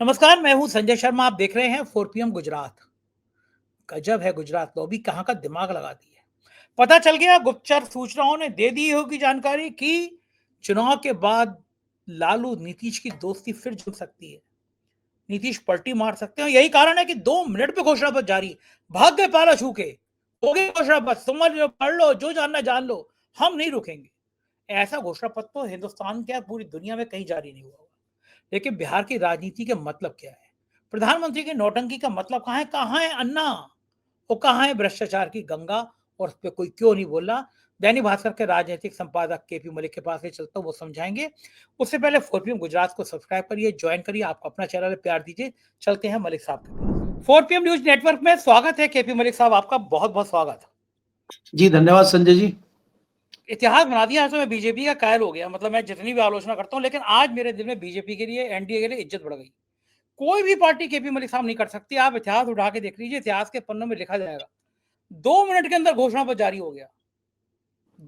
नमस्कार, मैं हूं संजय शर्मा। आप देख रहे हैं 4 PM गुजरात। गजब है गुजरात लॉबी कहाँ का दिमाग लगाती है। पता चल गया, गुप्तचर सूचनाओं ने दे दी होगी जानकारी कि चुनाव के बाद लालू नीतीश की दोस्ती फिर जुड़ सकती है। नीतीश पलटी मार सकते हैं। यही कारण है कि 2 मिनट में घोषणा पत्र जारी। भाग गए पाला छू के। हो गई घोषणा पत्र, समझ लो, पढ़ लो, जो जानना जान लो। हम नहीं रुकेंगे। ऐसा घोषणा पत्र तो हिंदुस्तान क्या पूरी दुनिया में कहीं जारी नहीं हुआ होगा। लेकिन बिहार की राजनीति के मतलब क्या है? प्रधानमंत्री की नौटंकी का मतलब कहाँ है? कहाँ है अन्ना? वो कहाँ है भ्रष्टाचार की गंगा? और उस पर कोई क्यों नहीं बोल रहा? दैनिक भास्कर के राजनीतिक संपादक केपी मलिक के पास ही चलता हूँ, वो समझाएंगे। उससे पहले 4 PM गुजरात को सब्सक्राइब करिए, ज्वाइन करिए, आपको अपना चैनल प्यार दीजिए। चलते हैं मलिक साहब के पास। 4 PM न्यूज नेटवर्क में स्वागत है केपी मलिक साहब, आपका बहुत बहुत स्वागत। जी धन्यवाद संजय जी। इतिहास बना दिया है तो मैं बीजेपी का कायल हो गया। मतलब मैं जितनी भी आलोचना करता हूँ, लेकिन आज मेरे दिल में बीजेपी के लिए, एनडीए के लिए इज्जत बढ़ गई। कोई भी पार्टी केपी मलिक साहब नहीं कर सकती। आप इतिहास उठा के देख लीजिए, इतिहास के पन्नों में लिखा जाएगा। 2 मिनट के अंदर घोषणा पत्र जारी हो गया।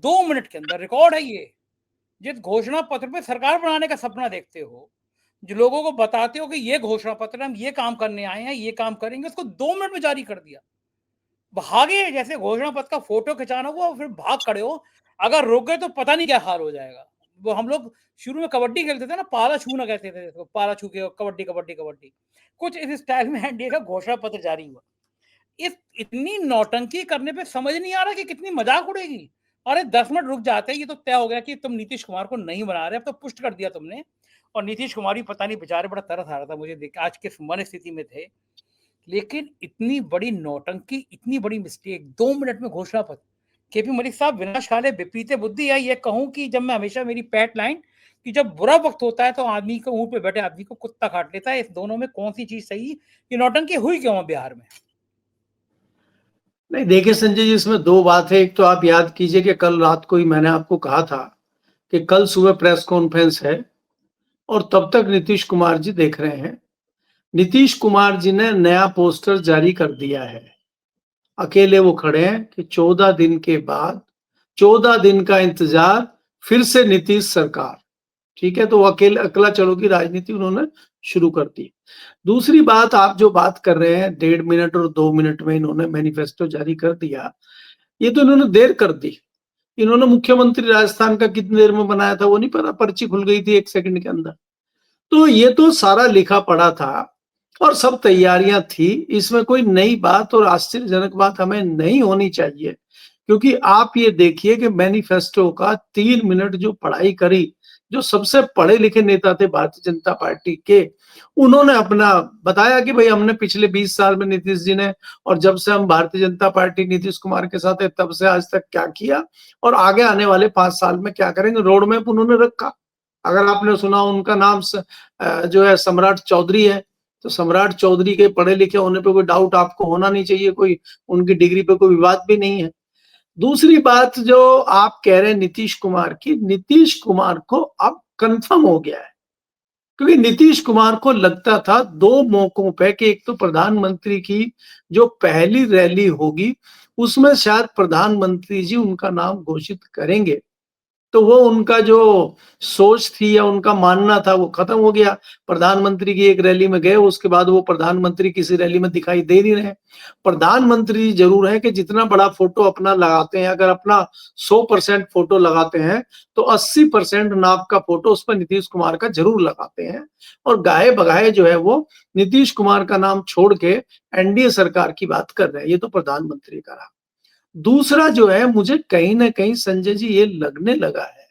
2 मिनट के अंदर रिकॉर्ड है ये। जिस घोषणा पत्र पे सरकार बनाने का सपना देखते हो, जो लोगों को बताते हो कि ये घोषणा पत्र हम ये काम करने आए हैं, ये काम करेंगे, उसको 2 मिनट में जारी कर दिया। भागे जैसे घोषणा पत्र का फोटो खिंचाना हुआ और फिर भाग खड़े हो। अगर रुक गए तो पता नहीं क्या हाल हो जाएगा। वो हम लोग शुरू में कबड्डी खेलते थे ना, पाला छूना कहते थे इसको, पाला छू के कबड्डी कबड्डी कबड्डी। कुछ इस स्टाइल में एनडीए का घोषणा पत्र जारी हुआ। इस इतनी नौटंकी करने पे समझ नहीं आ रहा कि कितनी मजाक उड़ेगी। अरे 10 मिनट रुक जाते, ये तो तय हो गया कि तुम नीतीश कुमार को नहीं बना रहे, अब तो पुष्ट कर दिया तुमने। और नीतीश कुमार भी पता नहीं, बेचारे बड़ा तरस आ रहा था मुझे देख, आज किस मन स्थिति में थे। लेकिन इतनी बड़ी नौटंकी, इतनी बड़ी मिस्टेक, 2 मिनट में घोषणा पत्र। केपी मलिक साहब, विनाश काले विपरीते बुद्धि है। ये कहूं कि जब मैं हमेशा, मेरी पैट लाइन कि जब बुरा वक्त होता है तो आदमी को, ऊँट पे बैठे आदमी को कुत्ता काट लेता है। इस दोनों में कौन सी चीज सही? ये नौटंकी हुई क्यों है बिहार में? नहीं देखिए संजय जी, इसमें दो बात है। एक तो आप याद कीजिए कि कल रात को ही मैंने आपको कहा था कि कल सुबह प्रेस कॉन्फ्रेंस है और तब तक नीतीश कुमार जी देख रहे हैं। नीतीश कुमार जी ने नया पोस्टर जारी कर दिया है। अकेले वो खड़े हैं कि 14 दिन के बाद, 14 दिन का इंतजार, फिर से नीतीश सरकार। ठीक है, तो वो अकेले अकेला चलो की राजनीति उन्होंने शुरू कर दी। दूसरी बात, आप जो बात कर रहे हैं 1.5 मिनट और 2 मिनट में इन्होंने मैनिफेस्टो जारी कर दिया, ये तो इन्होंने देर कर दी। इन्होंने मुख्यमंत्री राजस्थान का कितनी देर में बनाया था वो नहीं पता, पर्ची खुल गई थी 1 सेकंड के अंदर। तो ये तो सारा लिखा पड़ा था और सब तैयारियां थी। इसमें कोई नई बात और आश्चर्यजनक बात हमें नहीं होनी चाहिए, क्योंकि आप ये देखिए कि मैनिफेस्टो का 3 मिनट जो पढ़ाई करी, जो सबसे पढ़े लिखे नेता थे भारतीय जनता पार्टी के, उन्होंने अपना बताया कि भाई हमने पिछले 20 साल में नीतीश जी ने, और जब से हम भारतीय जनता पार्टी नीतीश कुमार के साथ है तब से आज तक क्या किया और आगे आने वाले 5 साल में क्या करेंगे, रोड मैप उन्होंने रखा। अगर आपने सुना, उनका नाम जो है सम्राट चौधरी है, तो सम्राट चौधरी के पढ़े लिखे होने पे कोई डाउट आपको होना नहीं चाहिए, कोई उनकी डिग्री पे कोई विवाद भी नहीं है। दूसरी बात जो आप कह रहे हैं नीतीश कुमार की, नीतीश कुमार को अब कंफर्म हो गया है, क्योंकि नीतीश कुमार को लगता था 2 मौकों पे कि एक तो प्रधानमंत्री की जो पहली रैली होगी उसमें शायद प्रधानमंत्री जी उनका नाम घोषित करेंगे, तो वो उनका जो सोच थी या उनका मानना था वो खत्म हो गया। प्रधानमंत्री की एक रैली में गए, उसके बाद वो प्रधानमंत्री किसी रैली में दिखाई दे नहीं रहे। प्रधानमंत्री जरूर है कि जितना बड़ा फोटो अपना लगाते हैं, अगर अपना 100% फोटो लगाते हैं तो 80% नाप का फोटो उस पर नीतीश कुमार का जरूर लगाते हैं, और गाये बगाए जो है वो नीतीश कुमार का नाम छोड़ के एनडीए सरकार की बात कर रहे हैं। ये तो प्रधानमंत्री का रहा। दूसरा जो है, मुझे कहीं ना कहीं संजय जी ये लगने लगा है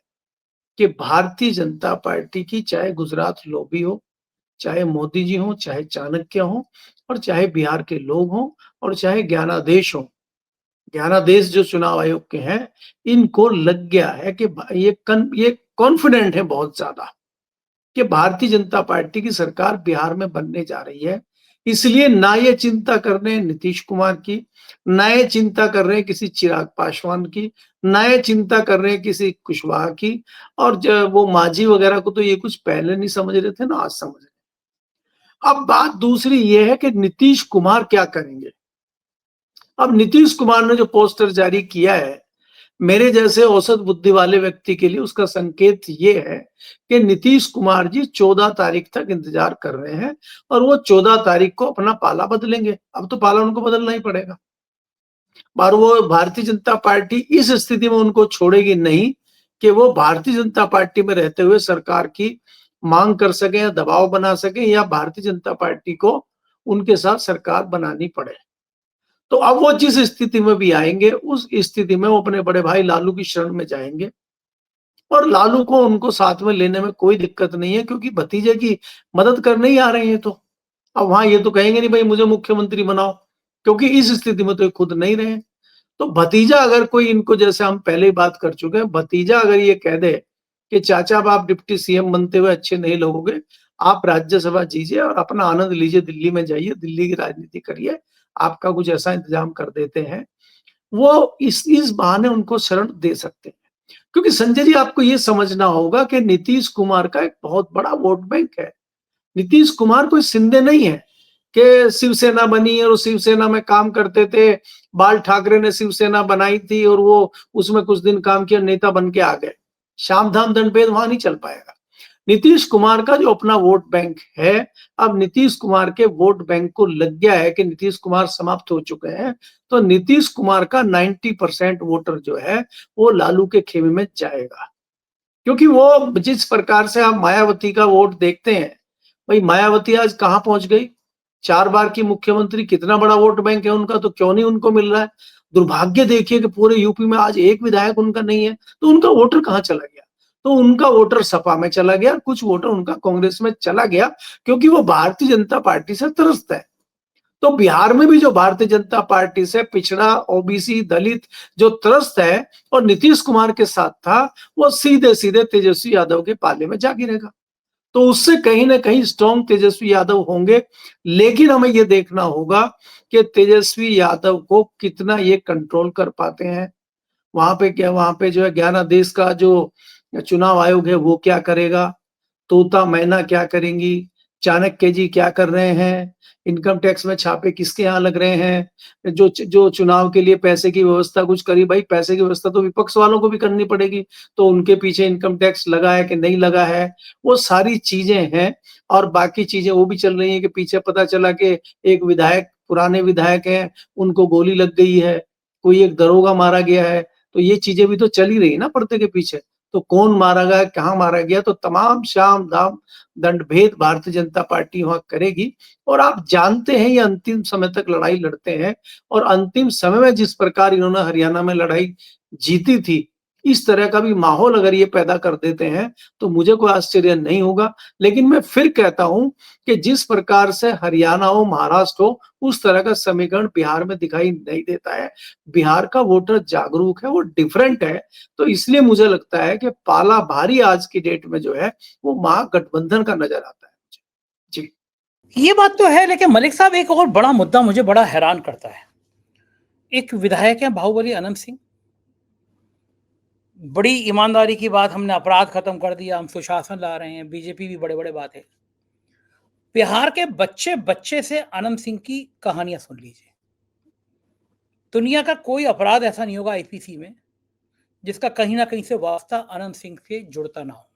कि भारतीय जनता पार्टी की, चाहे गुजरात लॉबी हो, चाहे मोदी जी हो, चाहे चाणक्य हो, और चाहे बिहार के लोग हो, और चाहे ज्ञानादेश हो, ज्ञानादेश जो चुनाव आयोग के हैं, इनको लग गया है कि ये कॉन्फिडेंट है बहुत ज्यादा कि भारतीय जनता पार्टी की सरकार बिहार में बनने जा रही है। इसलिए ना ये चिंता कर रहे हैं नीतीश कुमार की, ना ये चिंता कर रहे हैं किसी चिराग पासवान की, ना ये चिंता कर रहे हैं किसी कुशवाहा की, और वो मांझी वगैरह को तो ये कुछ पहले नहीं समझ रहे थे ना, आज समझ रहे। अब बात दूसरी ये है कि नीतीश कुमार क्या करेंगे। अब नीतीश कुमार ने जो पोस्टर जारी किया है, मेरे जैसे औसत बुद्धि वाले व्यक्ति के लिए उसका संकेत ये है कि नीतीश कुमार जी 14 तारीख तक इंतजार कर रहे हैं और वो 14 तारीख को अपना पाला बदलेंगे। अब तो पाला उनको बदलना ही पड़ेगा। और वो भारतीय जनता पार्टी इस स्थिति में उनको छोड़ेगी नहीं कि वो भारतीय जनता पार्टी में रहते हुए सरकार की मांग कर सके या दबाव बना सके या भारतीय जनता पार्टी को उनके साथ सरकार बनानी पड़े। तो अब वो जिस स्थिति में भी आएंगे उस स्थिति में वो अपने बड़े भाई लालू की शरण में जाएंगे और लालू को उनको साथ में लेने में कोई दिक्कत नहीं है क्योंकि भतीजे की मदद करने ही आ रहे हैं। तो अब वहां ये तो कहेंगे नहीं भाई मुझे मुख्यमंत्री बनाओ, क्योंकि इस स्थिति में तो ये खुद नहीं रहे। तो भतीजा अगर कोई इनको, जैसे हम पहले ही बात कर चुके हैं, भतीजा अगर ये कह दे कि चाचा अब आप डिप्टी सीएम बनते हुए अच्छे नहीं लगोगे, आप राज्यसभा जीजिए और अपना आनंद लीजिए, दिल्ली में जाइए, दिल्ली की राजनीति करिए, आपका कुछ ऐसा इंतजाम कर देते हैं, वो इस बहाने उनको शरण दे सकते हैं। क्योंकि संजय जी आपको ये समझना होगा कि नीतीश कुमार का एक बहुत बड़ा वोट बैंक है। नीतीश कुमार कोई शिंदे नहीं है कि शिवसेना बनी और शिवसेना में काम करते थे, बाल ठाकरे ने शिवसेना बनाई थी और वो उसमें कुछ दिन काम किया, नेता बन के आ गए। शाम धाम दंड भेद वहां नहीं चल पाएगा। नीतीश कुमार का जो अपना वोट बैंक है, अब नीतीश कुमार के वोट बैंक को लग गया है कि नीतीश कुमार समाप्त हो चुके हैं, तो नीतीश कुमार का 90% वोटर जो है वो लालू के खेमे में जाएगा। क्योंकि वो जिस प्रकार से आप मायावती का वोट देखते हैं, भाई मायावती आज कहां पहुंच गई, 4 बार की मुख्यमंत्री, कितना बड़ा वोट बैंक है उनका, तो क्यों नहीं उनको मिल रहा है। दुर्भाग्य देखिए कि पूरे यूपी में आज एक विधायक उनका नहीं है, तो उनका वोटर कहां चला गया। तो उनका वोटर सपा में चला गया, कुछ वोटर उनका कांग्रेस में चला गया, क्योंकि वो भारतीय जनता पार्टी से त्रस्त है। तो बिहार में भी जो भारतीय जनता पार्टी से पिछड़ा, ओबीसी, दलित जो त्रस्त है और नीतीश कुमार के साथ था, वो सीधे सीधे तेजस्वी यादव के पाले में जा गिरेगा। तो उससे कहीं ना कहीं स्ट्रॉन्ग तेजस्वी यादव होंगे, लेकिन हमें यह देखना होगा कि तेजस्वी यादव को कितना ये कंट्रोल कर पाते हैं। वहां पे क्या, वहां पे जो है 11 देश का जो चुनाव आयोग है वो क्या करेगा, तोता मैना क्या करेंगी, चाणक्य जी क्या कर रहे हैं, इनकम टैक्स में छापे किसके यहाँ लग रहे हैं, जो जो चुनाव के लिए पैसे की व्यवस्था कुछ करी, भाई पैसे की व्यवस्था तो विपक्ष वालों को भी करनी पड़ेगी, तो उनके पीछे इनकम टैक्स लगा है कि नहीं लगा है, वो सारी चीजें हैं। और बाकी चीजें वो भी चल रही है कि पीछे पता चला कि एक विधायक, पुराने विधायक हैं, उनको गोली लग गई है, कोई एक दरोगा मारा गया है, तो ये चीजें भी तो चल ही रही ना पर्दे के पीछे। तो कौन मारा गया, कहाँ मारा गया, तो तमाम शाम दाम दंड भेद भारतीय जनता पार्टी वहां करेगी। और आप जानते हैं ये अंतिम समय तक लड़ाई लड़ते हैं, और अंतिम समय में जिस प्रकार इन्होंने हरियाणा में लड़ाई जीती थी, इस तरह का भी माहौल अगर ये पैदा कर देते हैं तो मुझे कोई आश्चर्य नहीं होगा। लेकिन मैं फिर कहता हूं कि जिस प्रकार से हरियाणा हो, महाराष्ट्र हो, उस तरह का समीकरण बिहार में दिखाई नहीं देता है। बिहार का वोटर जागरूक है, वो डिफरेंट है। तो इसलिए मुझे लगता है कि पाला भारी आज की डेट में जो है वो महागठबंधन का नजर आता है मुझे। जी, ये बात तो है, लेकिन मलिक साहब एक और बड़ा मुद्दा मुझे बड़ा हैरान करता है। एक विधायक है बाहुबली अनंत सिंह, बड़ी ईमानदारी की बात, हमने अपराध खत्म कर दिया, हम सुशासन ला रहे हैं, बीजेपी भी बड़े बड़े बात है। बिहार के बच्चे बच्चे से अनंत सिंह की कहानियां सुन लीजिए। दुनिया का कोई अपराध ऐसा नहीं होगा आईपीसी में जिसका कहीं ना कहीं से वास्ता अनंत सिंह से जुड़ता ना हो।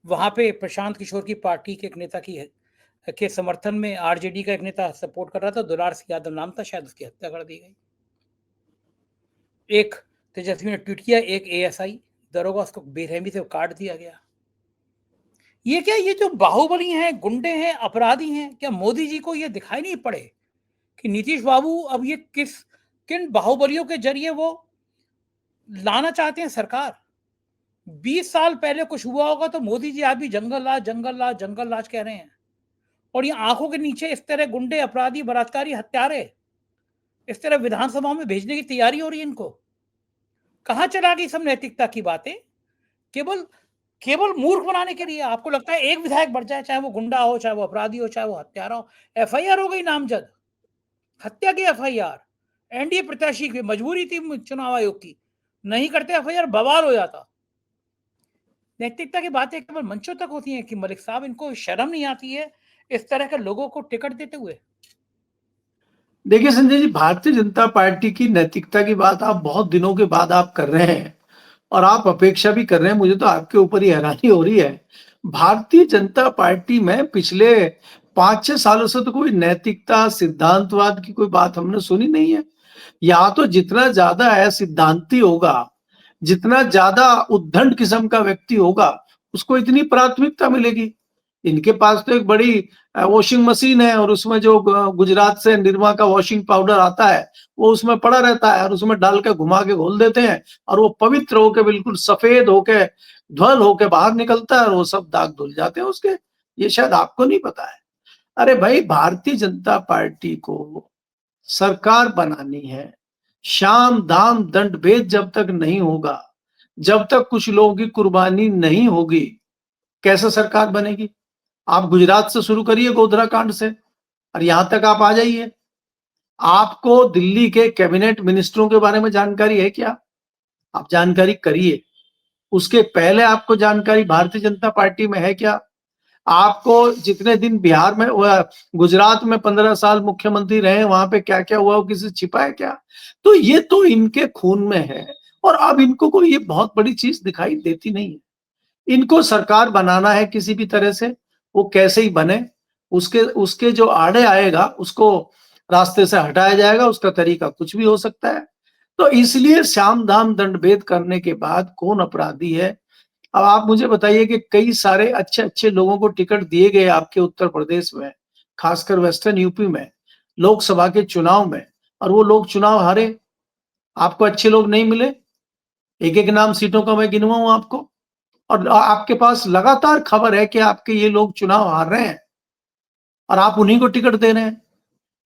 वहां पे प्रशांत किशोर की पार्टी के एक नेता की के समर्थन में आरजेडी का एक नेता सपोर्ट कर रहा था, दुलार सिंह यादव नाम था, शायद उसकी हत्या कर दी गई। एक तेजस्वी ने ट्वीट किया, एक एएसआई दरोगा, उसको बेरहमी से काट दिया गया। ये क्या, ये जो बाहुबली हैं, गुंडे हैं, अपराधी हैं, क्या मोदी जी को ये दिखाई नहीं पड़े कि नीतीश बाबू अब ये किन बाहुबलियों के जरिए वो लाना चाहते हैं सरकार। 20 साल पहले कुछ हुआ होगा तो मोदी जी आज भी जंगल राज, जंगल राज, जंगल राज कह रहे हैं, और ये आंखों के नीचे इस तरह गुंडे, अपराधी, बलात्कारी, हत्यारे इस तरह विधानसभा में भेजने की तैयारी हो रही है इनको। कहां चला गई सब नैतिकता की बातें? केवल केवल मूर्ख बनाने के लिए। आपको लगता है एक विधायक बढ़ जाए, चाहे वो गुंडा हो, चाहे वो अपराधी हो, चाहे वो हत्यारा हो, एफआईआर हो गई नामजद, हत्या की एफआईआर। एनडीए प्रत्याशी की मजबूरी थी चुनाव आयोग की, नहीं करते एफआईआर, बवाल हो जाता। नैतिकता की बातें केवल मंचों तक होती हैं कि मलिक साहब, इनको शर्म नहीं आती है इस तरह के लोगों को टिकट देते हुए? देखिए संजय जी, भारतीय जनता पार्टी की नैतिकता की बात आप बहुत दिनों के बाद आप कर रहे हैं और आप अपेक्षा भी कर रहे हैं। मुझे तो आपके ऊपर ही हैरानी हो रही है। भारतीय जनता पार्टी में पिछले 5-6 सालों से तो कोई नैतिकता, सिद्धांतवाद की कोई बात हमने सुनी नहीं है। यहाँ तो जितना ज्यादा है सिद्धांती होगा, जितना ज्यादा उद्दंड किस्म का व्यक्ति होगा, उसको इतनी प्राथमिकता मिलेगी। इनके पास तो एक बड़ी वॉशिंग मशीन है और उसमें जो गुजरात से निरमा का वॉशिंग पाउडर आता है, वो उसमें पड़ा रहता है और उसमें डाल के घुमा के घोल देते हैं और वो पवित्र होके बिल्कुल सफेद होके ध्वल होके बाहर निकलता है और वो सब दाग धुल जाते हैं उसके। ये शायद आपको नहीं पता है। अरे भाई, भारतीय जनता पार्टी को सरकार बनानी है। शाम दाम दंड भेद जब तक नहीं होगा, जब तक कुछ लोगों की कुर्बानी नहीं होगी, कैसे सरकार बनेगी? आप गुजरात से शुरू करिए, गोधरा कांड से, और यहां तक आप आ जाइए। आपको दिल्ली के कैबिनेट मिनिस्टरों के बारे में जानकारी है क्या? आप जानकारी करिए। उसके पहले आपको जानकारी भारतीय जनता पार्टी में है क्या? आपको जितने दिन बिहार में, गुजरात में 15 साल मुख्यमंत्री रहे, वहां पे क्या क्या हुआ वो किसी से छिपा है क्या? तो ये तो इनके खून में है और अब इनको कोई ये बहुत बड़ी चीज दिखाई देती नहीं है। इनको सरकार बनाना है किसी भी तरह से, वो कैसे ही बने, उसके उसके जो आड़े आएगा उसको रास्ते से हटाया जाएगा, उसका तरीका कुछ भी हो सकता है। तो इसलिए श्याम दाम दंड भेद करने के बाद कौन अपराधी है? अब आप मुझे बताइए कि कई सारे अच्छे अच्छे लोगों को टिकट दिए गए आपके उत्तर प्रदेश में, खासकर वेस्टर्न यूपी में, लोकसभा के चुनाव में, और वो लोग चुनाव हारे। आपको अच्छे लोग नहीं मिले। एक एक नाम सीटों का मैं गिनवा हूं आपको, और आपके पास लगातार खबर है कि आपके ये लोग चुनाव हार रहे हैं और आप उन्हीं को टिकट दे रहे हैं,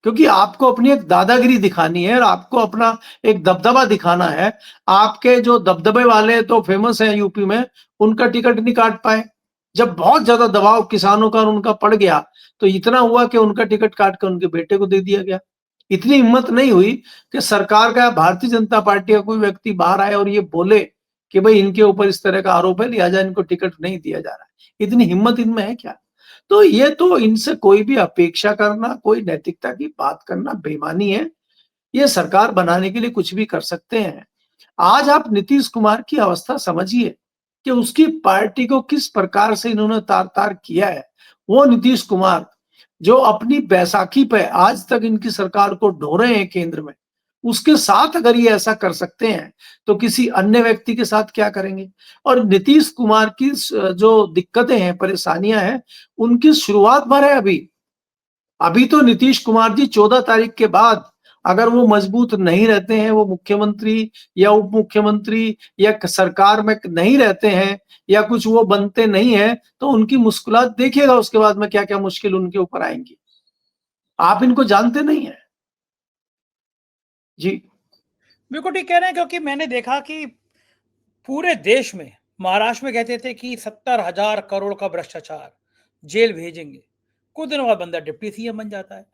क्योंकि आपको अपनी एक दादागिरी दिखानी है और आपको अपना एक दबदबा दिखाना है। आपके जो दबदबे वाले तो फेमस हैं यूपी में, उनका टिकट नहीं काट पाए। जब बहुत ज्यादा दबाव किसानों का और उनका पड़ गया, तो इतना हुआ कि उनका टिकट काट कर उनके बेटे को दे दिया गया। इतनी हिम्मत नहीं हुई कि सरकार का, भारतीय जनता पार्टी का कोई व्यक्ति बाहर आए और ये बोले कि भाई इनके ऊपर इस तरह का आरोप है, लिहाजा इनको टिकट नहीं दिया जा रहा है। इतनी हिम्मत इनमें है क्या? तो ये तो इनसे कोई भी अपेक्षा करना, कोई नैतिकता की बात करना बेईमानी है। ये सरकार बनाने के लिए कुछ भी कर सकते हैं। आज आप नीतीश कुमार की अवस्था समझिए कि उसकी पार्टी को किस प्रकार से इन्होंने तार-तार किया है। वो नीतीश कुमार जो अपनी बैसाखी पे आज तक इनकी सरकार को ढो रहे हैं केंद्र में, उसके साथ अगर ये ऐसा कर सकते हैं, तो किसी अन्य व्यक्ति के साथ क्या करेंगे? और नीतीश कुमार की जो दिक्कतें हैं, परेशानियां हैं, उनकी शुरुआत भर है अभी। अभी तो नीतीश कुमार जी 14 तारीख के बाद अगर वो मजबूत नहीं रहते हैं, वो मुख्यमंत्री या उप मुख्यमंत्री या सरकार में नहीं रहते हैं या कुछ वो बनते नहीं है, तो उनकी मुश्किलात देखिएगा उसके बाद में क्या-क्या मुश्किल उनके ऊपर आएंगी। आप इनको जानते नहीं है। जी। बिल्कुल ठीक कह रहे हैं, क्योंकि मैंने देखा कि पूरे देश में महाराष्ट्र में कहते थे कि 70,000 करोड़ का भ्रष्टाचार, जेल भेजेंगे। कुछ दिनों बाद बंदा डिप्टी सीएम बन जाता है।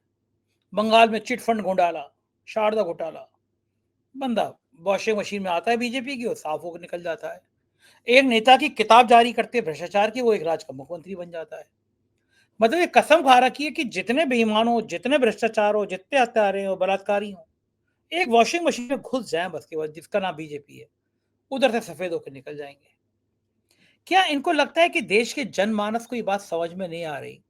बंगाल में चिट फंड घोटाला, शारदा घोटाला, बंदा वॉशिंग मशीन में आता है बीजेपी की और साफ होकर निकल जाता है। एक नेता की किताब जारी करते भ्रष्टाचार की, वो एक राज्य का मुख्यमंत्री बन जाता है। मतलब ये कसम खा रखी है कि जितने बेईमान हो, जितने भ्रष्टाचार हो, जितने हत्यारे हो, बलात्कारी हो, एक वॉशिंग मशीन में घुस जाए बस, के बाद जिसका नाम बीजेपी है, उधर से सफेद होकर निकल जाएंगे। क्या इनको लगता है कि देश के जनमानस को ये बात समझ में नहीं आ रही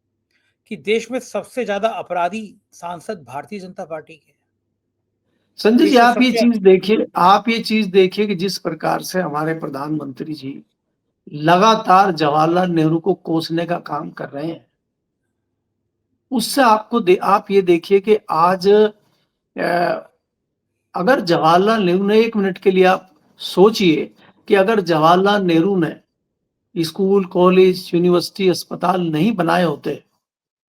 कि देश में सबसे ज्यादा अपराधी सांसद भारतीय जनता पार्टी के हैं? संजय जी, देश में सबसे आप ये चीज देखिए कि जिस प्रकार से हमारे प्रधानमंत्री जी लगातार जवाहरलाल नेहरू को कोसने का काम कर रहे हैं, उससे आप ये देखिए कि आज अगर जवाहरलाल नेहरू ने, एक मिनट के लिए आप सोचिए कि अगर जवाहरलाल नेहरू ने स्कूल, कॉलेज, यूनिवर्सिटी, अस्पताल नहीं बनाए होते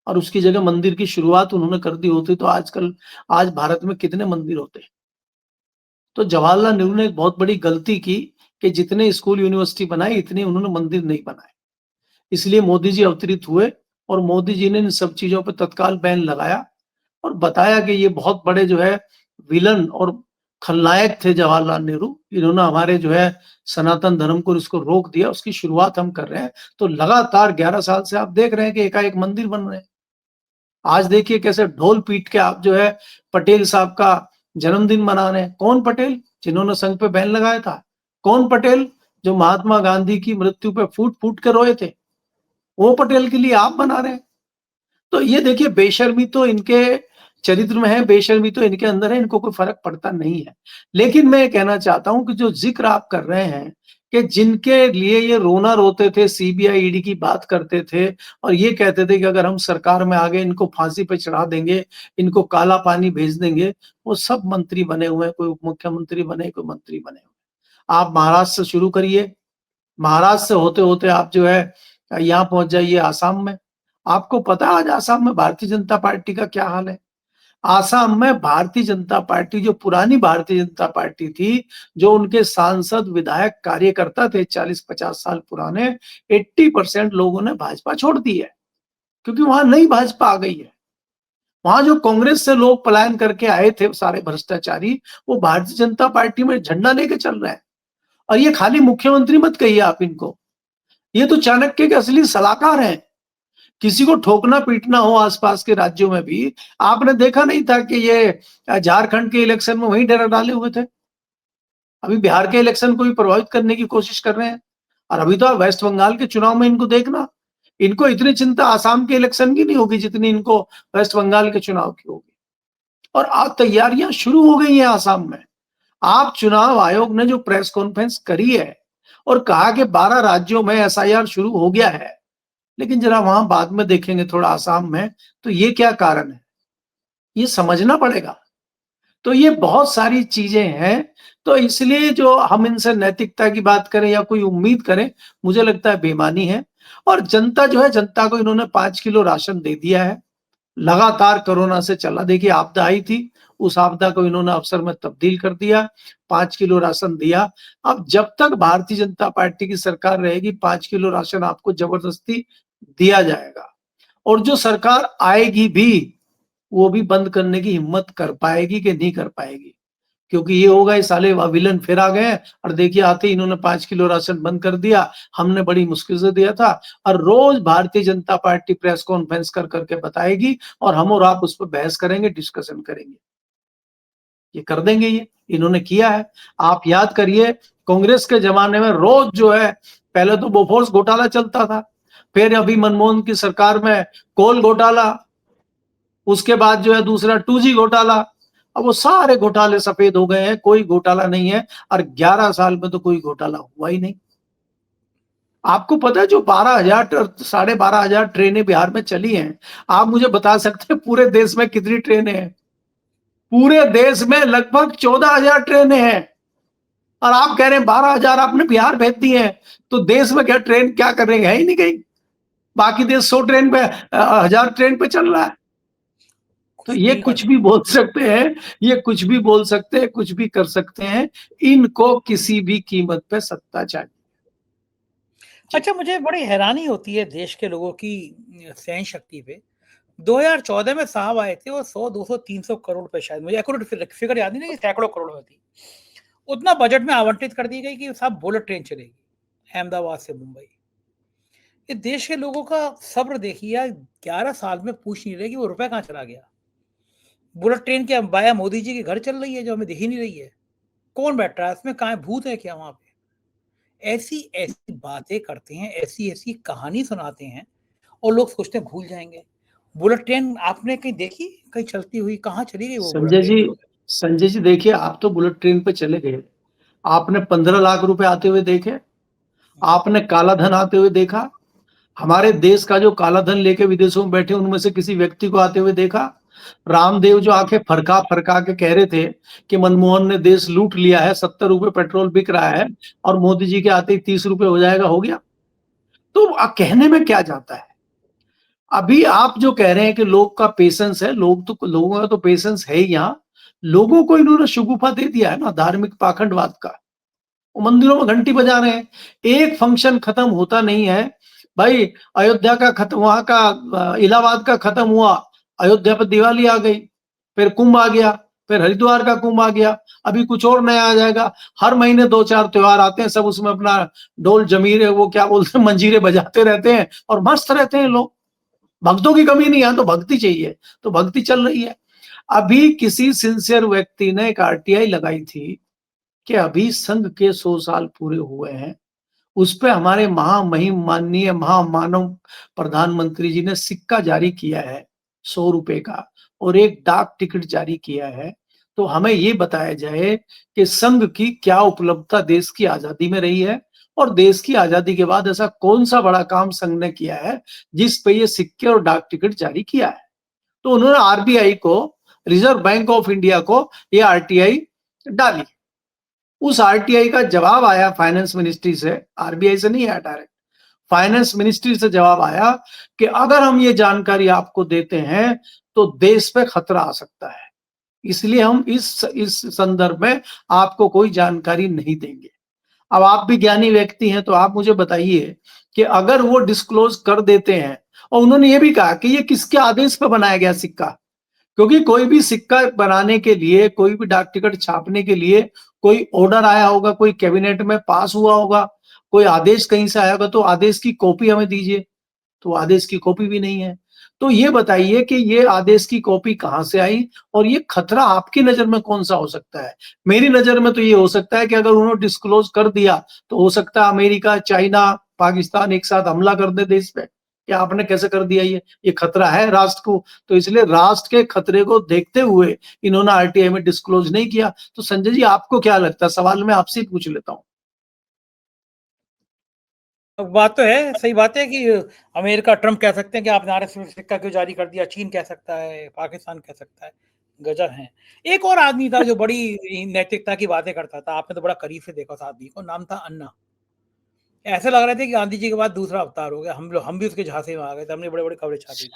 और उसकी जगह मंदिर की शुरुआत उन्होंने कर दी होती, तो आज भारत में कितने मंदिर होते? तो जवाहरलाल नेहरू ने एक बहुत बड़ी गलती की कि जितने स्कूल, यूनिवर्सिटी बनाए, इतने उन्होंने मंदिर नहीं बनाए। इसलिए मोदी जी अवतरित हुए और मोदी जी ने इन सब चीजों पर तत्काल बैन लगाया और बताया कि ये बहुत बड़े जो है विलन और खलनायक थे जवाहरलाल नेहरू। इन्होंने हमारे जो है सनातन धर्म को, इसको रोक दिया, उसकी शुरुआत हम कर रहे हैं। तो लगातार 11 साल से आप देख रहे हैं कि एकाएक मंदिर बन रहे हैं। आज देखिए कैसे ढोल पीट के आप जो है पटेल साहब का जन्मदिन मना रहे हैं। कौन पटेल? जिन्होंने संघ पे बैन लगाया था। कौन पटेल? जो महात्मा गांधी की मृत्यु पे फूट फूट के रोए थे। वो पटेल के लिए आप मना रहे हैं। तो ये देखिए बेशर्मी तो इनके चरित्र में है, बेशर्मी तो इनके अंदर है, इनको कोई फर्क पड़ता नहीं है। लेकिन मैं ये कहना चाहता हूं कि जो जिक्र आप कर रहे हैं कि जिनके लिए ये रोना रोते थे, सीबीआई ईडी की बात करते थे और ये कहते थे कि अगर हम सरकार में आ गए इनको फांसी पे चढ़ा देंगे, इनको काला पानी भेज देंगे, वो सब मंत्री बने हुए हैं, कोई उप मुख्यमंत्री बने, कोई मंत्री बने हुए। आप महाराष्ट्र से शुरू करिए, महाराष्ट्र से होते होते आप जो है यहाँ पहुंच जाइए आसाम में। आपको पता है आज आसाम में भारतीय जनता पार्टी का क्या हाल है? आसाम में भारतीय जनता पार्टी, जो पुरानी भारतीय जनता पार्टी थी, जो उनके सांसद विधायक कार्यकर्ता थे 40-50 साल पुराने, 80% लोगों ने भाजपा छोड़ दी है, क्योंकि वहां नई भाजपा आ गई है। वहां जो कांग्रेस से लोग पलायन करके आए थे सारे भ्रष्टाचारी, वो भारतीय जनता पार्टी में झंडा लेके चल रहे हैं। और ये खाली मुख्यमंत्री मत कहिए आप इनको, ये तो चाणक्य के असली सलाहकार हैं। किसी को ठोकना पीटना हो आसपास के राज्यों में भी, आपने देखा नहीं था कि ये झारखंड के इलेक्शन में वही डेरा डाले हुए थे। अभी बिहार के इलेक्शन को भी प्रभावित करने की कोशिश कर रहे हैं। और अभी तो वेस्ट बंगाल के चुनाव में इनको देखना, इनको इतनी चिंता आसाम के इलेक्शन की नहीं होगी जितनी इनको वेस्ट बंगाल के चुनाव की होगी। और आज तैयारियां शुरू हो गई हैं आसाम में। आप चुनाव आयोग ने जो प्रेस कॉन्फ्रेंस करी है और कहा कि 12 राज्यों में एसआईआर शुरू हो गया है, लेकिन जरा वहां बाद में देखेंगे थोड़ा आसाम में, तो ये क्या कारण है, ये समझना पड़ेगा। तो ये बहुत सारी चीजें हैं। तो इसलिए जो हम इनसे नैतिकता की बात करें या कोई उम्मीद करें, मुझे लगता है बेईमानी है। और जनता जो है, जनता को इन्होंने 5 किलो राशन दे दिया है। लगातार कोरोना से चला, देखिए आपदा आई थी, उस आपदा को इन्होंने अवसर में तब्दील कर दिया, 5 किलो राशन दिया। अब जब तक भारतीय जनता पार्टी की सरकार रहेगी, 5 किलो राशन आपको जबरदस्ती दिया जाएगा। और जो सरकार आएगी भी, वो भी बंद करने की हिम्मत कर पाएगी कि नहीं कर पाएगी, क्योंकि ये होगा, ये साले विलन फिर आ गए और देखिए आते ही इन्होंने 5 किलो राशन बंद कर दिया, हमने बड़ी मुश्किल से दिया था। और रोज Bharatiya Janata party press conference कर करके बताएगी और हम और आप उस पर बहस करेंगे, डिस्कशन करेंगे। ये कर देंगे, ये इन्होंने किया है। आप याद करिए, कांग्रेस के जमाने में रोज जो है, पहले तो बोफोर्स घोटाला चलता था, फिर अभी मनमोहन की सरकार में कोल घोटाला, उसके बाद जो है दूसरा 2G घोटाला। अब वो सारे घोटाले सफेद हो गए हैं, कोई घोटाला नहीं है। और 11 साल में तो कोई घोटाला हुआ ही नहीं। आपको पता है जो 12,000 12,500 ट्रेनें बिहार में चली हैं, आप मुझे बता सकते हैं पूरे देश में कितनी ट्रेनें हैं? पूरे देश में लगभग 14,000 ट्रेनें हैं। और आप कह रहे हैं 12,000 आपने बिहार भेज दी हैं, तो देश में क्या ट्रेन क्या कर रहे हैं? है ही नहीं कहीं। बाकी देश 100 ट्रेन पे 1,000 ट्रेन पे चल रहा है। तो कुछ ये नहीं कर कुछ भी बोल सकते हैं, ये कुछ भी बोल सकते हैं, कुछ भी कर सकते हैं। इनको किसी भी कीमत पे सत्ता चाहिए। जी। अच्छा, मुझे बड़ी हैरानी होती है देश के लोगों की सहन शक्ति पे। 2014 में साहब आए थे और 100, 200, 300 करोड़ रुपए, शायद मुझे एक्यूरेट फिगर याद नहीं, सैकड़ों करोड़ में थी। उतना बजट में आवंटित कर दी गई कि साहब बुलेट ट्रेन चलेगी अहमदाबाद से मुंबई। ये देश के लोगों का सब्र देखिए यार, 11 साल में पूछ नहीं रहे कि वो रुपया कहाँ चला गया। बुलेट ट्रेन क्या बाया मोदी जी के घर चल रही है जो हमें दिख ही नहीं रही है? कौन बैठ रहा है उसमें? कहाँ है? भूत है क्या वहां पे? ऐसी ऐसी बातें करते हैं, ऐसी ऐसी कहानी सुनाते हैं और लोग सोचते हैं भूल जाएंगे। बुलेट ट्रेन आपने कहीं देखी, कहीं चलती हुई? कहाँ चली गई वो बुलेट संजय ट्रेन? जी, संजय जी देखिए, आप तो बुलेट ट्रेन पे चले गए, आपने 15 लाख रुपए आते हुए देखे? आपने काला धन आते हुए देखा? हमारे देश का जो काला धन लेके विदेशों में बैठे उनमें से किसी व्यक्ति को आते हुए देखा? रामदेव जो आंखें फरका फरका के कह रहे थे कि मनमोहन ने देश लूट लिया है, 70 रुपए पेट्रोल बिक रहा है और मोदी जी के आते ही 30 रुपए हो जाएगा, हो गया। तो कहने में क्या जाता है? अभी आप जो कह रहे हैं कि लोग का पेशेंस है, लोगों का तो पेशेंस है ही। यहाँ लोगों को इन्होंने शगुफा दे दिया है ना धार्मिक पाखंडवाद का। वो मंदिरों में घंटी बजा रहे हैं, एक फंक्शन खत्म होता नहीं है भाई। अयोध्या का खत्म, वहां का इलाहाबाद का खत्म हुआ, अयोध्या पर दिवाली आ गई, फिर कुंभ आ गया, फिर हरिद्वार का कुंभ आ गया, अभी कुछ और नया आ जाएगा। हर महीने 2-4 त्योहार आते हैं, सब उसमें अपना ढोल जमीरे वो क्या बोलते हैं मंजीरे बजाते रहते हैं और मस्त रहते हैं लोग। भक्तों की कमी नहीं है, तो भक्ति चाहिए, तो भक्ति चल रही है। अभी किसी सिंसियर व्यक्ति ने एक आरटीआई लगाई थी कि अभी संघ के 100 साल पूरे हुए हैं, उस पे हमारे महामहिम माननीय महामानव प्रधानमंत्री जी ने सिक्का जारी किया है 100 रुपए का, और एक डाक टिकट जारी किया है। तो हमें ये बताया जाए कि संघ की क्या उपलब्धता देश की आजादी में रही है, और देश की आजादी के बाद ऐसा कौन सा बड़ा काम संघ ने किया है जिस पे ये सिक्के और डाक टिकट जारी किया है। तो उन्होंने आरबीआई को, रिजर्व बैंक ऑफ इंडिया को ये आरटीआई डाली। उस आरटीआई का जवाब आया फाइनेंस मिनिस्ट्री से, आरबीआई से नहीं आया डायरेक्ट, फाइनेंस मिनिस्ट्री से जवाब आया कि अगर हम ये जानकारी आपको देते हैं तो देश पे खतरा आ सकता है, इसलिए हम इस संदर्भ में आपको कोई जानकारी नहीं देंगे। अब आप भी ज्ञानी व्यक्ति हैं, तो आप मुझे बताइए कि अगर वो डिस्क्लोज कर देते हैं, और उन्होंने ये भी कहा कि ये किसके आदेश पर बनाया गया सिक्का, क्योंकि कोई भी सिक्का बनाने के लिए, कोई भी डाक टिकट छापने के लिए कोई ऑर्डर आया होगा, कोई कैबिनेट में पास हुआ होगा, कोई आदेश कहीं से आया होगा, तो आदेश की कॉपी हमें दीजिए। तो आदेश की कॉपी भी नहीं है। तो ये बताइए कि ये आदेश की कॉपी कहाँ से आई, और ये खतरा आपकी नजर में कौन सा हो सकता है? मेरी नजर में तो ये हो सकता है कि अगर उन्होंने डिस्क्लोज कर दिया तो हो सकता है अमेरिका, चाइना, पाकिस्तान एक साथ हमला कर दे देश पे, कि आपने कैसे कर दिया, ये खतरा है राष्ट्र को। तो इसलिए राष्ट्र के खतरे को देखते हुए इन्होंने आरटीआई में डिस्क्लोज नहीं किया। तो संजय जी, आपको क्या लगता है? सवाल मैं आपसे ही पूछ लेता हूँ। बात तो है, सही बात है कि अमेरिका, ट्रंप कह सकते हैं कि आपने आरएस में सिक्का क्यों जारी कर दिया, चीन कह सकता है, पाकिस्तान कह सकता है, गजब है। एक और आदमी था जो बड़ी नैतिकता की बातें करता था, आपने तो बड़ा करीब से देखा उस आदमी को, नाम था अन्ना। ऐसे लग रहे थे कि गांधी जी के बाद दूसरा अवतार हो गया, हम भी उसके झांसे में आ गए थे, हमने बड़े बड़े खबरें छापी थी।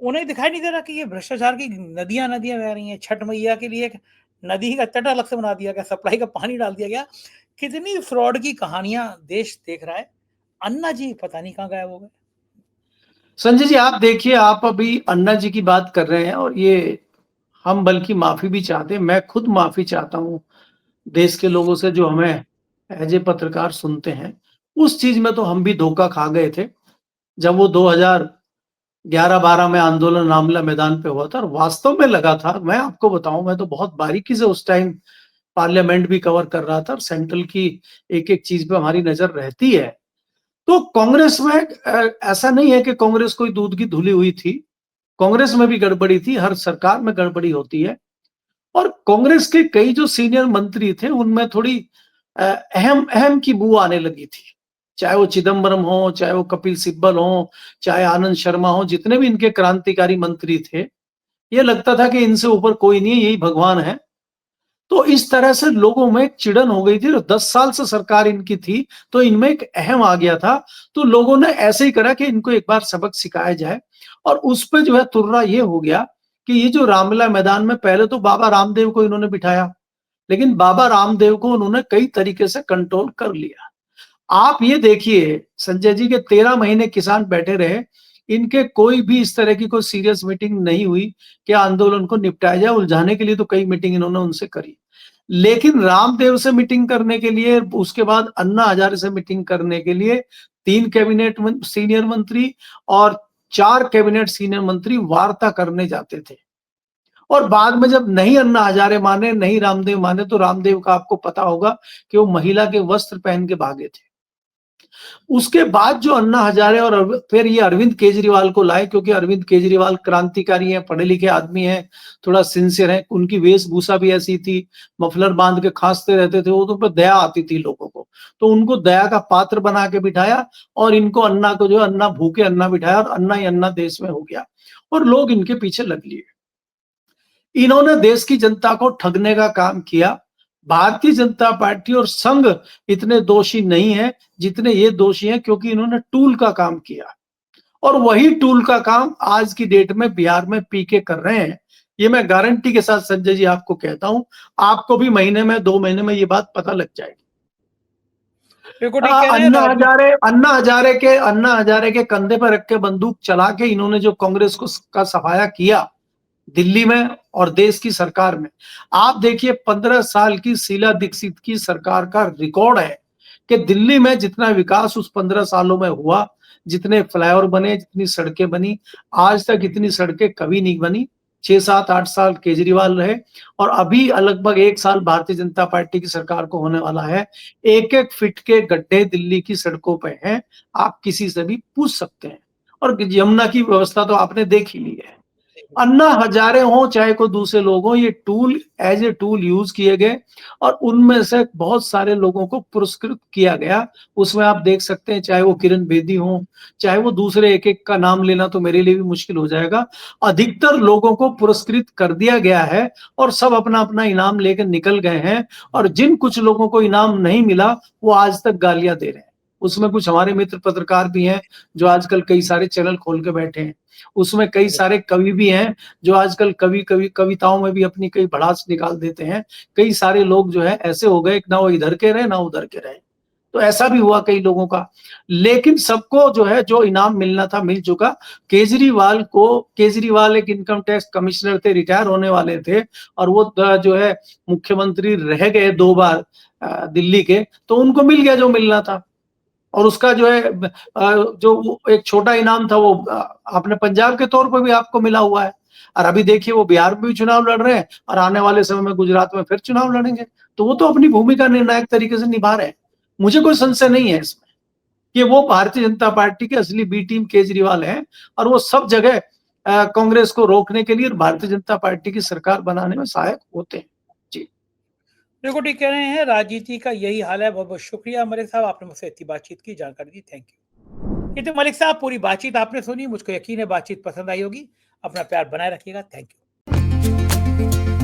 उन्हें दिखाई नहीं दे रहा कि ये भ्रष्टाचार की नदियां नदियां बह रही हैं। छठ मैया के लिए एक नदी का तट अलग से बना दिया गया, सप्लाई का पानी डाल दिया गया। कितनी फ्रॉड की कहानियां देश देख रहा है। अन्ना जी पता नहीं कहाँ गायब हो गए। संजय जी, आप देखिए, आप अभी अन्ना जी की बात कर रहे हैं, और ये हम बल्कि माफी भी चाहते हैं, मैं खुद माफी चाहता हूँ देश के लोगों से जो हमें एज ए पत्रकार सुनते हैं। उस चीज में तो हम भी धोखा खा गए थे जब वो 2011-12 में आंदोलन रामलीला मैदान पे हुआ था, और वास्तव में लगा था, मैं आपको बताऊं, मैं तो बहुत बारीकी से उस टाइम पार्लियामेंट भी कवर कर रहा था, और सेंट्रल की एक एक चीज पे हमारी नजर रहती है। तो कांग्रेस में ऐसा नहीं है कि कांग्रेस कोई दूध की धुली हुई थी, कांग्रेस में भी गड़बड़ी थी, हर सरकार में गड़बड़ी होती है। और कांग्रेस के कई जो सीनियर मंत्री थे उनमें थोड़ी अहम अहम की बू आने लगी थी, चाहे वो चिदम्बरम हो, चाहे वो कपिल सिब्बल हो, चाहे आनंद शर्मा हो, जितने भी इनके क्रांतिकारी मंत्री थे, ये लगता था कि इनसे ऊपर कोई नहीं है, यही भगवान है। तो इस तरह से लोगों में एक चिड़न हो गई थी, 10 साल से सरकार इनकी थी, तो इनमें एक अहम आ गया था। तो लोगों ने ऐसे ही करा कि इनको एक बार सबक सिखाया जाए, और उस पर जो है तुर्रा ये हो गया कि ये जो रामलीला मैदान में पहले तो बाबा रामदेव को इन्होंने बिठाया, लेकिन बाबा रामदेव को उन्होंने कई तरीके से कंट्रोल कर लिया। आप ये देखिए संजय जी के 13 महीने किसान बैठे रहे, इनके कोई भी इस तरह की कोई सीरियस मीटिंग नहीं हुई कि आंदोलन को निपटाया जाए। उलझाने के लिए तो कई मीटिंग इन्होंने उनसे करी, लेकिन रामदेव से मीटिंग करने के लिए, उसके बाद अन्ना हजारे से मीटिंग करने के लिए 3 कैबिनेट सीनियर मंत्री और 4 कैबिनेट सीनियर मंत्री वार्ता करने जाते थे। और बाद में जब नहीं अन्ना हजारे माने, नहीं रामदेव माने, तो रामदेव का आपको पता होगा कि वो महिला के वस्त्र पहन के भागे थे। उसके बाद जो अन्ना हजारे और फिर ये अरविंद केजरीवाल को लाए, क्योंकि अरविंद केजरीवाल क्रांतिकारी हैं, पढ़े लिखे आदमी हैं, थोड़ा सिंसियर हैं, उनकी वेशभूषा भी ऐसी थी, मफलर बांध के खांसते रहते थे, वो तो पर दया आती थी लोगों को, तो उनको दया का पात्र बना के बिठाया, और इनको अन्ना को जो अन्ना भूखे अन्ना बिठाया, और अन्ना ही अन्ना देश में हो गया, और लोग इनके पीछे लग लिए। इन्होंने देश की जनता को ठगने का काम किया। भारतीय जनता पार्टी और संघ इतने दोषी नहीं है जितने ये दोषी हैं, क्योंकि इन्होंने टूल का काम किया, और वही टूल का काम आज की डेट में बिहार में पीके कर रहे हैं। ये मैं गारंटी के साथ संजय जी आपको कहता हूं, आपको भी महीने में 2 महीने में ये बात पता लग जाएगी। बिल्कुल ठीक कह रहे हैं राजनीति। अन्ना हजारे के कंधे पर रख के बंदूक चला के इन्होंने जो कांग्रेस को का सफाया किया दिल्ली में और देश की सरकार में, आप देखिए 15 साल की शीला दीक्षित की सरकार का रिकॉर्ड है कि दिल्ली में जितना विकास उस 15 सालों में हुआ, जितने फ्लाईओवर बने, जितनी सड़कें बनी, आज तक इतनी सड़कें कभी नहीं बनी। 6, 7, 8 साल केजरीवाल रहे और अभी लगभग 1 साल भारतीय जनता पार्टी की सरकार को होने वाला है। एक-एक फीट के गड्ढे दिल्ली की सड़कों पे हैं, आप किसी से भी पूछ सकते हैं। और यमुना की व्यवस्था तो आपने देख ही ली है। अन्ना हजारे हों चाहे कोई दूसरे लोग हों, ये tool as a tool use किए गए और उनमें से बहुत सारे लोगों को पुरस्कृत किया गया। उसमें आप देख सकते हैं, चाहे वो किरण बेदी हों, चाहे वो दूसरे, एक-एक का नाम लेना तो मेरे लिए भी मुश्किल हो जाएगा। अधिकतर लोगों को पुरस्कृत कर दिया गया है और सब अपना-अपना इनाम लेकर निकल गए हैं और जिन कुछ लोगों को इनाम नहीं मिला, वो आज तक गालियाँ दे रहे हैं। उसमें कुछ हमारे मित्र पत्रकार भी हैं, जो आजकल कई सारे चैनल खोल के बैठे हैं। उसमें कई सारे कवि भी हैं, जो आजकल कविताओं में भी अपनी कई भड़ास निकाल देते हैं। कई सारे लोग जो है ऐसे हो गए, ना वो इधर के रहे, ना उधर के रहे। तो ऐसा भी हुआ कई लोगों का। लेकिन सबको जो है, जो इनाम मिलना था मिल चुका। केजरीवाल एक इनकम टैक्स कमिश्नर थे, रिटायर होने वाले थे और वो जो है मुख्यमंत्री रह गए 2 बार दिल्ली के, तो उनको मिल गया जो मिलना था। और उसका जो है जो एक छोटा इनाम था वो अपने पंजाब के तौर पर भी आपको मिला हुआ है। और अभी देखिए वो बिहार में भी चुनाव लड़ रहे हैं और आने वाले समय में गुजरात में फिर चुनाव लड़ेंगे। तो वो तो अपनी भूमिका निर्णायक तरीके से निभा रहे हैं। मुझे कोई संशय नहीं है इसमें कि वो भारतीय जनता पार्टी के असली बी टीम केजरीवाल हैं और वो सब जगह कांग्रेस को रोकने के लिए और भारतीय जनता पार्टी की सरकार बनाने में सहायक होते हैं। जी। बिल्कुल ठीक कह रहे हैं, राजनीति का यही हाल है। बहुत-बहुत शुक्रिया मलिक साहब, आपने मुझसे इतनी बातचीत की, जानकारी दी। Thank you. ये तो मलिक साहब, पूरी बातचीत आपने सुनी, मुझको यकीन है बातचीत पसंद आई होगी। अपना प्यार बनाए रखिएगा। Thank you.